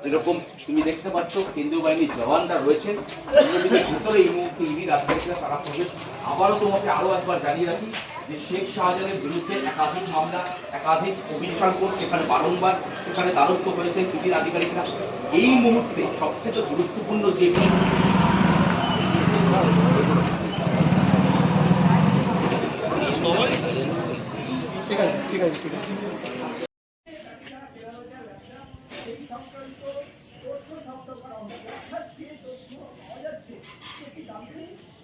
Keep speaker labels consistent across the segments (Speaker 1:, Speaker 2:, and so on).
Speaker 1: যেরকম তুমি দেখতে পাচ্ছ কেন্দ্রীয় বাহিনীর জওয়ানরা রয়েছেন ভিতরে এই মুহূর্তে ইডির আধিকারিকরা তারা প্রবেশ। আবারও তোমাকে আরো একবার জানিয়ে রাখি যে শেখ শাহজাহানের বিরুদ্ধে একাধিক মামলা, একাধিক অভিযোগ করছে, সেখানে বারংবার সেখানে দ্বারস্থ হয়েছেন ইডির আধিকারিকরা। এই মুহূর্তে সবচেয়ে গুরুত্বপূর্ণ যে ঠিক আছে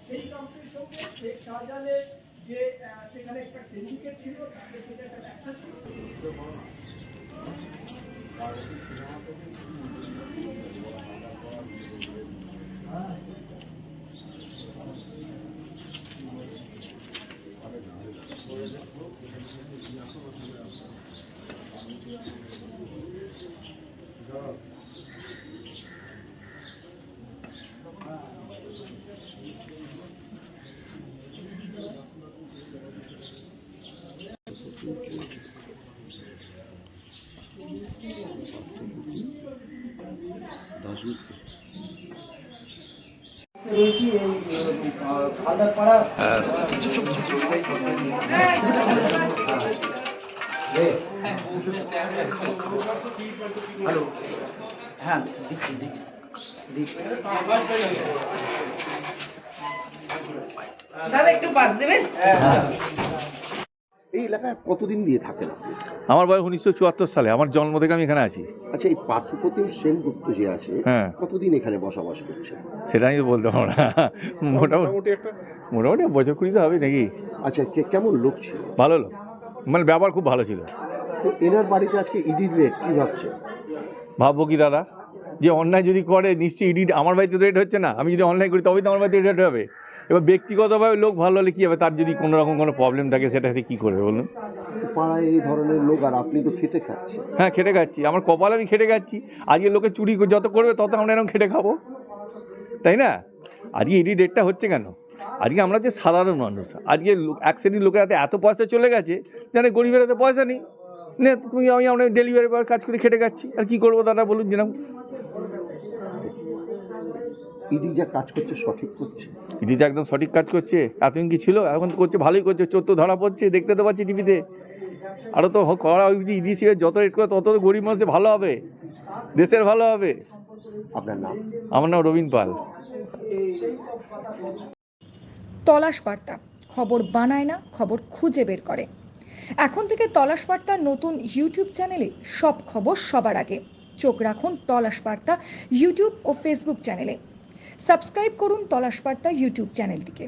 Speaker 2: সেই কোম্পানির সঙ্গে শেখ শাহজাহানের যে সেখানে একটা সিন্ডিকেট ছিল, তাদের সাথে একটা ব্যবসা ছিল।
Speaker 3: হ্যালো, হ্যাঁ দিচ্ছি।
Speaker 4: দাদা একটু পাস দেবেন।
Speaker 5: এই এলাকায় কতদিন দিয়ে থাকেন?
Speaker 6: আমার বয়স 1974 সালে, আমার জন্ম থেকে আমি এখানে আছি।
Speaker 5: আচ্ছা, এই পার্থপ্রতিম সেনগুপ্ত যে আছে,
Speaker 6: হ্যাঁ,
Speaker 5: কতদিন এখানে বসবাস করছে?
Speaker 6: সেটা আমি বলতে পারবো না। মোটামুটি বছর 20 তো হবে নাকি।
Speaker 5: আচ্ছা, কেমন লোক ছিল?
Speaker 6: ভালো লোক, মানে ব্যবহার খুব ভালো ছিল।
Speaker 5: তো এনার বাড়িতে আজকে ইডির রেড, কি ভাবছে?
Speaker 6: ভাববো কি দাদা, যে অন্যায় যদি করে নিশ্চয়ই ইডি, আমার বাড়িতে রেড হচ্ছে না, আমি যদি অন্যায় করি তবেই তো আমার বাড়িতে রেড হবে। এবার ব্যক্তিগতভাবে লোক ভালো হলে কী হবে, তার যদি কোনো রকম কোনো প্রবলেম থাকে সেটাতে কী করবে বলুন?
Speaker 5: পাড়ায় এই ধরনের লোক, আর আপনি তো খেটে খাচ্ছেন।
Speaker 6: হ্যাঁ, খেটে খাচ্ছি, আমার কপাল, আমি খেটে খাচ্ছি। আজকে লোকে চুরি যত করবে তত আমরা এরকম খেটে খাবো, তাই না? আজকে ইডি রেটটা হচ্ছে কেন? আজকে আমরা যে সাধারণ মানুষ, আজকে এক শ্রেণীর লোকের হাতে এত পয়সা চলে গেছে, জানে গরিবের হাতে পয়সা নেই। না তুমি আমরা ডেলিভারি বয় কাজ করে খেটে খাচ্ছি, আর কি করবো দাদা বলুন? যেরকম
Speaker 5: ইডি যা কাজ করছে সঠিক করছে?
Speaker 6: ইডি তো একদম সঠিক কাজ করছে। এতদিন কি ছিল, এখন করছে, ভালোই করছে। চোর তো ধরা পড়ছে, দেখতে তো পাচ্ছি টিভিতে। আরও তো করা উচিত, ইডি সিএ যত রেট করে তত গরিব মানুষের ভালো হবে, দেশের ভালো হবে।
Speaker 5: আপনার নাম?
Speaker 6: আমার নাম রবীন পাল।
Speaker 7: তলাশ বার্তা, খবর বানায় না, খবর খুঁজে বের করে। এখন থেকে তলাশ বার্তার নতুন ইউটিউব চ্যানেলে সব খবর সবার আগে। চোখ রাখুন তলাশ বার্তা ইউটিউব ও ফেসবুক চ্যানেলে। সাবস্ক্রাইব করুন তলাশ বার্তা ইউটিউব চ্যানেলটিকে।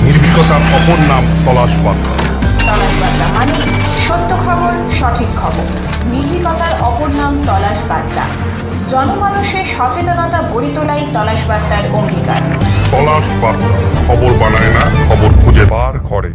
Speaker 8: নির্ভীকতার অপর নাম তলাশ বার্তা।
Speaker 9: তলাশ বার্তা মানে সত্য খবর, সঠিক খবর। নির্ভীকতার অপর নাম তলাশ বার্তা। জনমানুষের সচেতনতা গড়ে তোলাই তলাশ বার্তার অঙ্গীকার।
Speaker 8: তলাশ বার্তা, খবর বানায় না, খবর খুঁজে বার করে।